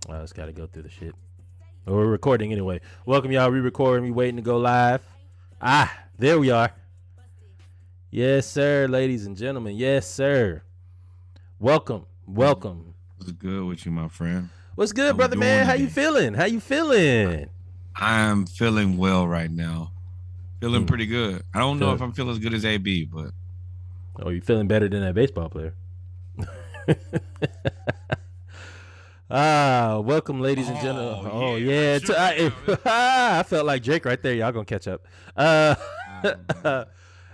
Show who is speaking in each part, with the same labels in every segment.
Speaker 1: I just got to go through the shit. We're recording anyway. Welcome, y'all. We recording. We waiting to go live. There we are. Yes, sir, ladies and gentlemen. Yes, sir. Welcome.
Speaker 2: What's good with you, my friend?
Speaker 1: What's good, brother, man? How you feeling?
Speaker 2: I'm feeling well right now. Feeling pretty good. I don't know if I'm feeling as good as AB, but.
Speaker 1: Oh, you feeling better than that baseball player? Welcome, ladies and gentlemen. Oh, yeah. I felt like Jake right there. Y'all gonna catch up.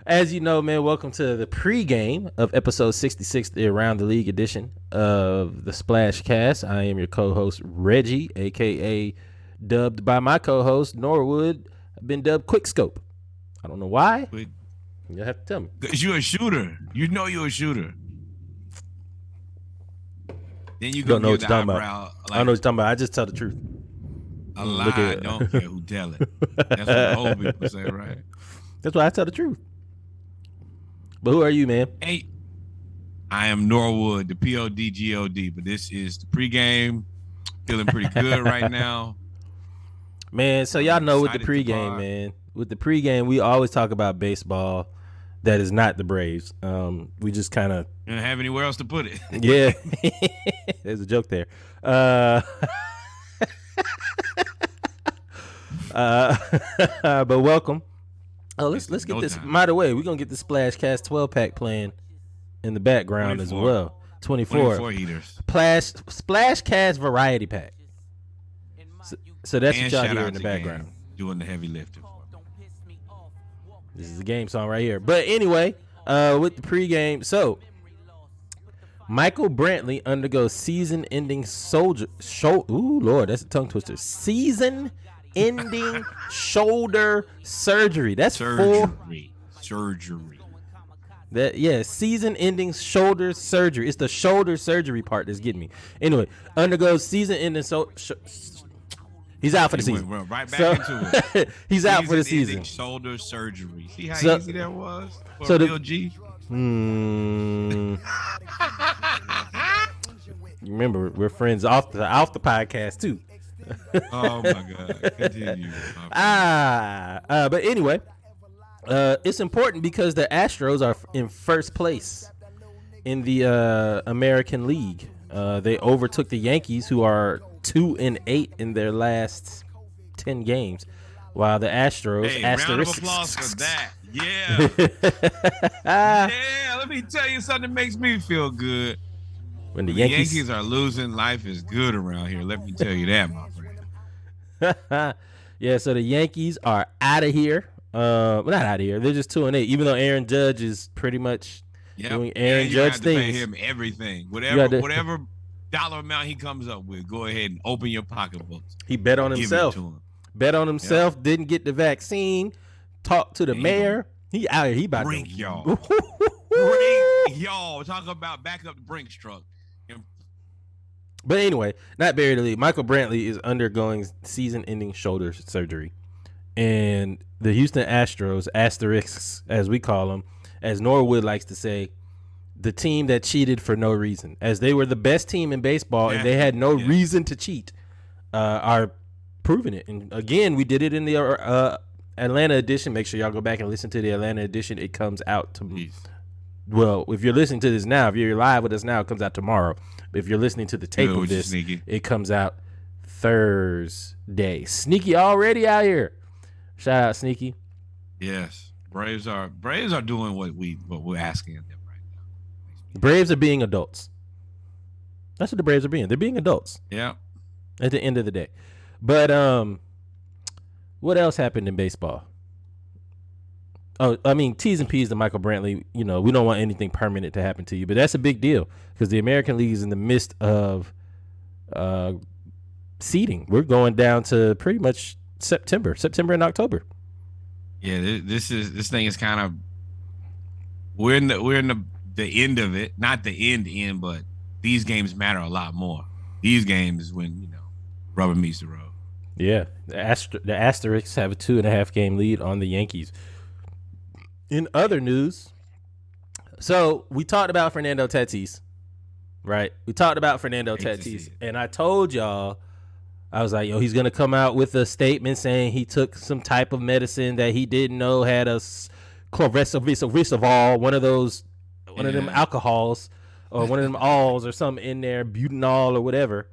Speaker 1: As you know, man, welcome to the pregame of episode 66, the Around the League edition of the Splash Cast. I am your co-host, Reggie, a.k.a. dubbed by my co-host, Norwood. I've been dubbed Quickscope. I don't know why. You'll have to tell me.
Speaker 2: Because you're a shooter. You know you're a shooter. Then you
Speaker 1: don't know what you're talking about. I don't know what you're talking about. I just tell the truth.
Speaker 2: A lie. Don't care who tell it. That's what the old people say, right?
Speaker 1: That's why I tell the truth. But who are you, man?
Speaker 2: Hey, I am Norwood, the PODGOD, but this is the pregame. Feeling pretty good right now.
Speaker 1: Man, so y'all know with the pregame, man. With the pregame, we always talk about baseball that is not the Braves. We just kind of
Speaker 2: don't have anywhere else to put it.
Speaker 1: Yeah. There's a joke there. But welcome. Oh, let's get this. By the way, we're gonna get the Splash Cast 12-pack playing in the background 24. As well. 24
Speaker 2: heaters.
Speaker 1: Splash Cast variety pack. So that's
Speaker 2: and
Speaker 1: what y'all hear in the background.
Speaker 2: Doing the heavy lifting.
Speaker 1: This is a game song right here. But anyway, with the pregame, so Michael Brantley undergoes season-ending ooh, Lord, that's a tongue twister. Season-ending shoulder surgery. That's
Speaker 2: surgery.
Speaker 1: Season-ending shoulder surgery. It's the shoulder surgery part that's getting me. Anyway, undergoes season-ending he's out for the season.
Speaker 2: Went right back into it.
Speaker 1: He's out for the season.
Speaker 2: Shoulder surgery. See how easy that was for real G?
Speaker 1: Remember, we're friends off the podcast too.
Speaker 2: Oh my God! Continue.
Speaker 1: But anyway, it's important because the Astros are in first place in the American League. They overtook the Yankees, who are 2-8 in their last 10 games, while the Astros.
Speaker 2: Round of applause for that. Yeah. Yeah. Let me tell you something that makes me feel good.
Speaker 1: When the Yankees
Speaker 2: are losing, life is good around here. Let me tell you that, my
Speaker 1: friend. Yeah. So the Yankees are out of here. Well, not out of here. They're just 2-8. Even though Aaron Judge is pretty much doing Aaron Judge things.
Speaker 2: Pay him everything. Whatever dollar amount he comes up with, go ahead and open your pocketbooks.
Speaker 1: He bet on himself. Bet on himself. Yep. Didn't get the vaccine. Talked to the mayor. He out here. He about
Speaker 2: brink to y'all. Brink y'all. Talk about back up the Brinks truck.
Speaker 1: But anyway, not buried the lead. Michael Brantley is undergoing season-ending shoulder surgery, and the Houston Astros, asterisks as we call them, as Norwood likes to say, the team that cheated for no reason, as they were the best team in baseball and they had no reason to cheat, are proving it. And again, we did it in the Atlanta edition. Make sure y'all go back and listen to the Atlanta edition. It comes out well, if you're listening to this now, if you're live with us now, it comes out tomorrow. But if you're listening to the tape of this, it comes out Thursday. Sneaky already out here. Shout out Sneaky.
Speaker 2: Yes, Braves are doing what we're asking them right now.
Speaker 1: Braves are being adults. That's what the Braves are being. They're being adults.
Speaker 2: Yeah.
Speaker 1: At the end of the day. But what else happened in baseball? Oh, I mean, T's and P's to Michael Brantley. You know, we don't want anything permanent to happen to you, but that's a big deal because the American League is in the midst of seeding. We're going down to pretty much September and October.
Speaker 2: Yeah, this thing is kind of we're in the end of it, not the end, but these games matter a lot more. These games is when rubber meets the road.
Speaker 1: Yeah, the Asterisks have a 2.5 game lead on the Yankees. In other news, so we talked about Fernando Tatis right? We talked about Fernando
Speaker 2: Hate to see
Speaker 1: Tatis,
Speaker 2: it.
Speaker 1: and I told y'all, I was like, yo, he's gonna come out with a statement saying he took some type of medicine that he didn't know had a chlorvesivol, one of them
Speaker 2: Yeah.
Speaker 1: alcohols, or one of them alls or something in there, butanol or whatever,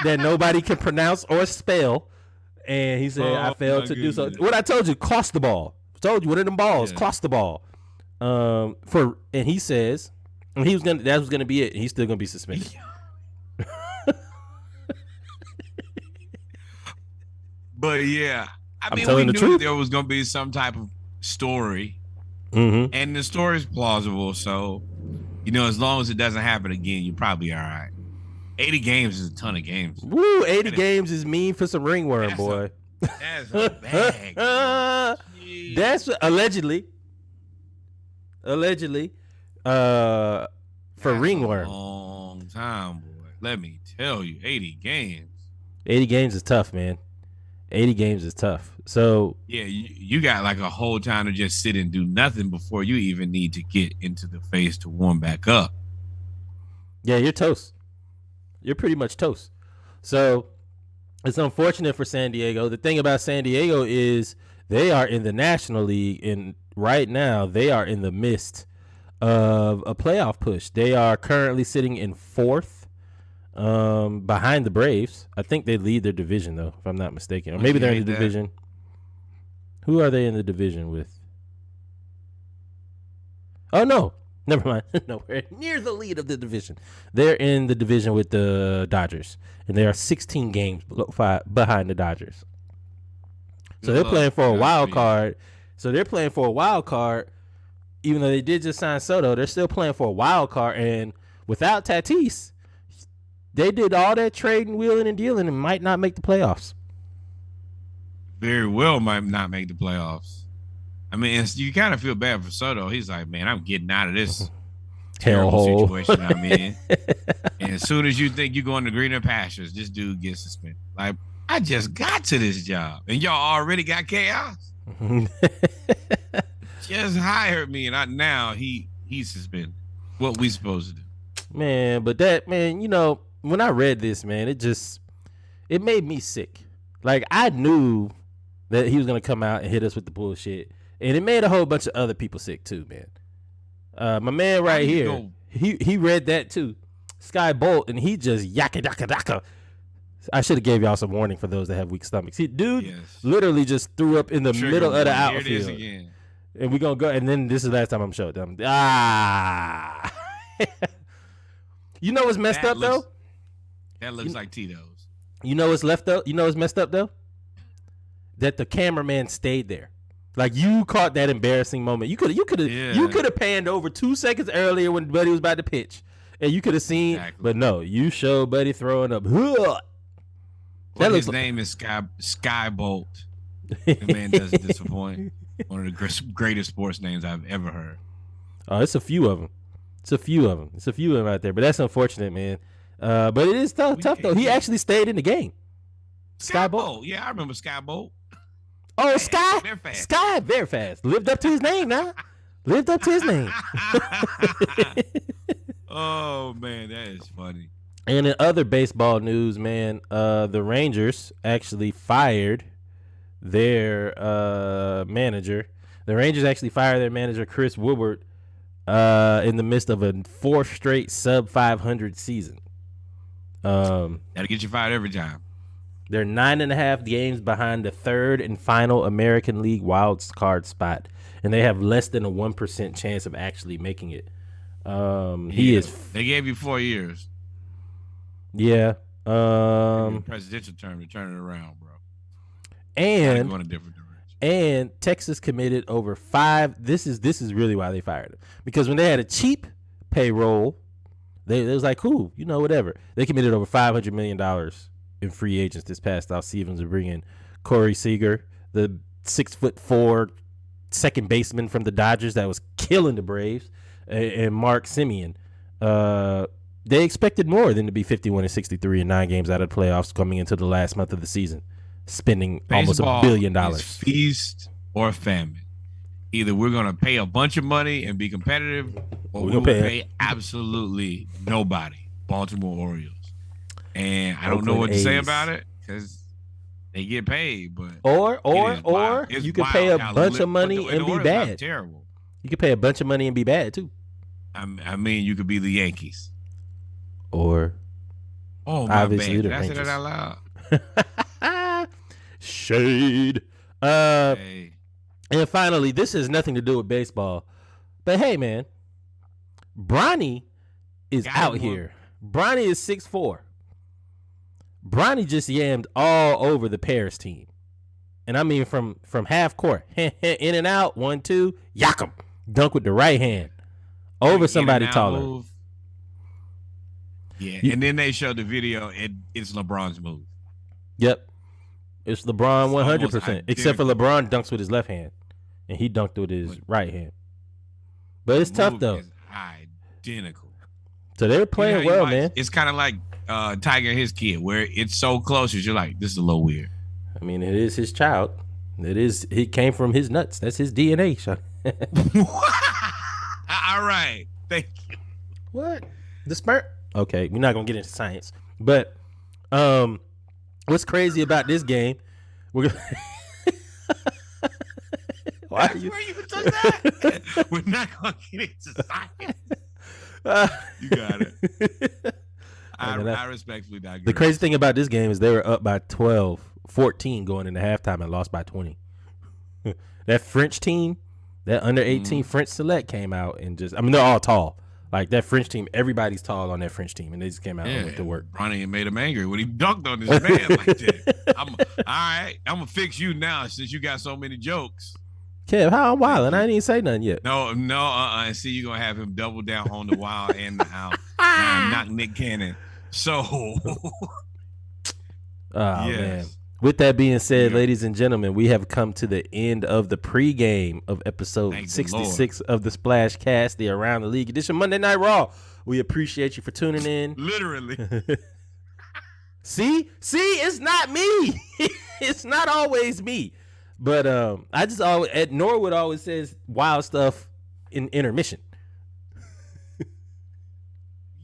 Speaker 1: that nobody can pronounce or spell. And he said, I
Speaker 2: Oh
Speaker 1: failed
Speaker 2: my
Speaker 1: to do so.
Speaker 2: goodness.
Speaker 1: What I told you, cross the ball. I told you, one of them balls,
Speaker 2: Yeah.
Speaker 1: cross the ball. And he says, and that was gonna be it. And he's still gonna be suspended.
Speaker 2: But yeah,
Speaker 1: I'm
Speaker 2: we
Speaker 1: telling the
Speaker 2: knew
Speaker 1: truth.
Speaker 2: there was gonna be some type of story,
Speaker 1: Mm-hmm.
Speaker 2: and the story is plausible. So, as long as it doesn't happen again, you're probably all right. 80 games is a ton of games.
Speaker 1: Woo, 80 games is mean for some ringworm, boy.
Speaker 2: That's a bag. Jeez.
Speaker 1: That's allegedly. For
Speaker 2: That's
Speaker 1: ringworm.
Speaker 2: a long time, boy. Let me tell you, 80 games.
Speaker 1: 80 games is tough, man. 80 games is tough. So
Speaker 2: Yeah, you got like a whole time to just sit and do nothing before you even need to get into the face to warm back up.
Speaker 1: yeah, you're toast. You're pretty much toast. So it's unfortunate for San Diego. The thing about San Diego is they are in the National League, and right now they are in the midst of a playoff push. They are currently sitting in fourth, behind the Braves. I think they lead their division, though, if I'm not mistaken. Or maybe they're in the division. Who are they in the division with? Oh, no. Never mind. Nowhere near the lead of the division. They're in the division with the Dodgers, and they are 16 games behind the Dodgers. So they're playing for a wild card. Even though they did just sign Soto, they're still playing for a wild card. And without Tatis, they did all that trading, wheeling, and dealing and might not make the playoffs.
Speaker 2: Very well might not make the playoffs. I mean, you kind of feel bad for Soto. He's like, man, I'm getting out of this terrible situation I'm in. And as soon as you think you're going to greener pastures, this dude gets suspended. Like, I just got to this job, and y'all already got chaos. Just hired me, and now he's suspended. What we supposed to do?
Speaker 1: Man, but when I read this, man, it made me sick. Like, I knew that he was gonna come out and hit us with the bullshit, and it made a whole bunch of other people sick too, man. My man right here, he read that too, Skye Bolt, and he just yakka. I should have gave y'all some warning for those that have weak stomachs. Literally just threw up in the middle of the outfield. Here it is again. And we're going to go. And then this is the last time I'm showing them. You know what's messed up, though?
Speaker 2: That looks like Tito's.
Speaker 1: You know what's left, though? You know what's messed up, though? That the cameraman stayed there. Like, you caught that embarrassing moment. You could have panned over 2 seconds earlier when Buddy was about to pitch. And you could have seen. Exactly. But no, you showed Buddy throwing up.
Speaker 2: His name is Skye Bolt. The man doesn't disappoint. One of the greatest sports names I've ever heard.
Speaker 1: Oh, it's a few of them. It's a few of them out there. But that's unfortunate, man. But it is tough though. He actually stayed in the game.
Speaker 2: Skye Bolt. Yeah, I remember Skye Bolt.
Speaker 1: Oh, man, Skye, very fast. Lived up to his name now.
Speaker 2: Oh, man, that is funny.
Speaker 1: And in other baseball news, man, the Rangers actually fired their manager. The Rangers actually fired their manager, Chris Woodward, in the midst of a 4th straight sub-500 season.
Speaker 2: That'll get you fired every time.
Speaker 1: They're 9.5 games behind the 3rd and final American League wild card spot, and they have less than a 1% chance of actually making it. They
Speaker 2: gave you 4 years.
Speaker 1: Yeah.
Speaker 2: Presidential term to turn it around, bro.
Speaker 1: And
Speaker 2: go in a different direction.
Speaker 1: And Texas committed over 5. This is really why they fired him, because when they had a cheap payroll, they was like, cool, whatever. They committed over $500 million in free agents this past offseason to bring in Corey Seager, the 6'4" second baseman from the Dodgers that was killing the Braves, and Mark Semien. They expected more than to be 51-63 in 9 games out of the playoffs coming into the last month of the season, spending almost $1 billion.
Speaker 2: Feast or famine. Either we're gonna pay a bunch of money and be competitive, or
Speaker 1: We're
Speaker 2: we
Speaker 1: gonna
Speaker 2: will
Speaker 1: pay
Speaker 2: pay absolutely nobody. Baltimore Orioles, and I don't know
Speaker 1: Oakland
Speaker 2: what to say
Speaker 1: A's.
Speaker 2: about it because they get paid, but
Speaker 1: Or
Speaker 2: it is wild. It's
Speaker 1: you could pay
Speaker 2: wild
Speaker 1: a
Speaker 2: how
Speaker 1: bunch of
Speaker 2: but
Speaker 1: money
Speaker 2: and
Speaker 1: and
Speaker 2: the
Speaker 1: be
Speaker 2: Orioles not
Speaker 1: bad.
Speaker 2: terrible.
Speaker 1: You could pay a bunch of money and be bad too.
Speaker 2: I mean, you could be the Yankees.
Speaker 1: Or
Speaker 2: Oh my
Speaker 1: obviously
Speaker 2: bad!
Speaker 1: the
Speaker 2: Did I say that
Speaker 1: Rangers.
Speaker 2: out loud?
Speaker 1: Shade.
Speaker 2: Hey,
Speaker 1: And finally, this has nothing to do with baseball. But hey, man, Bronny is
Speaker 2: got
Speaker 1: out
Speaker 2: him one.
Speaker 1: here. Bronny is 6'4". Bronny just yammed all over the Paris team. And I mean from half court. In and out, 1-2, yak 'em. Dunk with the right hand. Over somebody taller.
Speaker 2: Move. Yeah,
Speaker 1: You-
Speaker 2: and then they showed the video, and it's LeBron's move.
Speaker 1: Yep. It's LeBron
Speaker 2: It's
Speaker 1: 100%. Except for
Speaker 2: identical.
Speaker 1: LeBron dunks with his left hand. And he dunked with his right hand. But it's tough,
Speaker 2: Move
Speaker 1: though.
Speaker 2: is identical.
Speaker 1: So they're playing well, man.
Speaker 2: It's kind of like Tiger and his kid, where it's so close that you're like, this is a little weird.
Speaker 1: I mean, it is his child. He came from his nuts. That's his DNA.
Speaker 2: All right. Thank you.
Speaker 1: What? The sperm? Okay, we're not gonna get into science. But what's crazy about this game? We're gonna Why
Speaker 2: That's where you took that. We're not going to get into science. You got it. I respectfully digress.
Speaker 1: The crazy thing about this game is they were up by 12-14 going into halftime and lost by 20. That French team, that under 18 French select came out and just, I mean, they're all tall. Like that French team, everybody's tall on that French team, and they just came out and went to work.
Speaker 2: Bronny made him angry when he dunked on this man like that. All right, I'm going to fix you now since you got so many jokes.
Speaker 1: Kev, how I'm wild, and I didn't even say nothing yet.
Speaker 2: No, and see, you're going to have him double down on the wild and the out. Knock Nick Cannon. So,
Speaker 1: man. With that being said, ladies and gentlemen, we have come to the end of the pregame of episode 66 of the Splash Cast, the Around the League edition, Monday Night Raw. We appreciate you for tuning in.
Speaker 2: Literally.
Speaker 1: See, it's not me. It's not always me. But I just always, at Norwood always says wild stuff in intermission.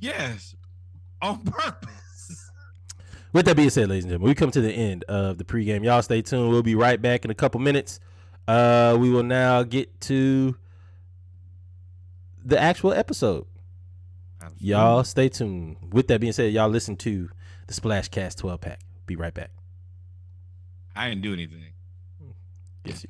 Speaker 2: Yes, on purpose.
Speaker 1: With that being said, ladies and gentlemen, we come to the end of the pregame. Y'all stay tuned. We'll be right back in a couple minutes. We will now get to the actual episode. Absolutely. Y'all stay tuned. With that being said, y'all listen to the Splash Cast 12-pack. Be right back.
Speaker 2: I didn't do anything.
Speaker 1: Yes,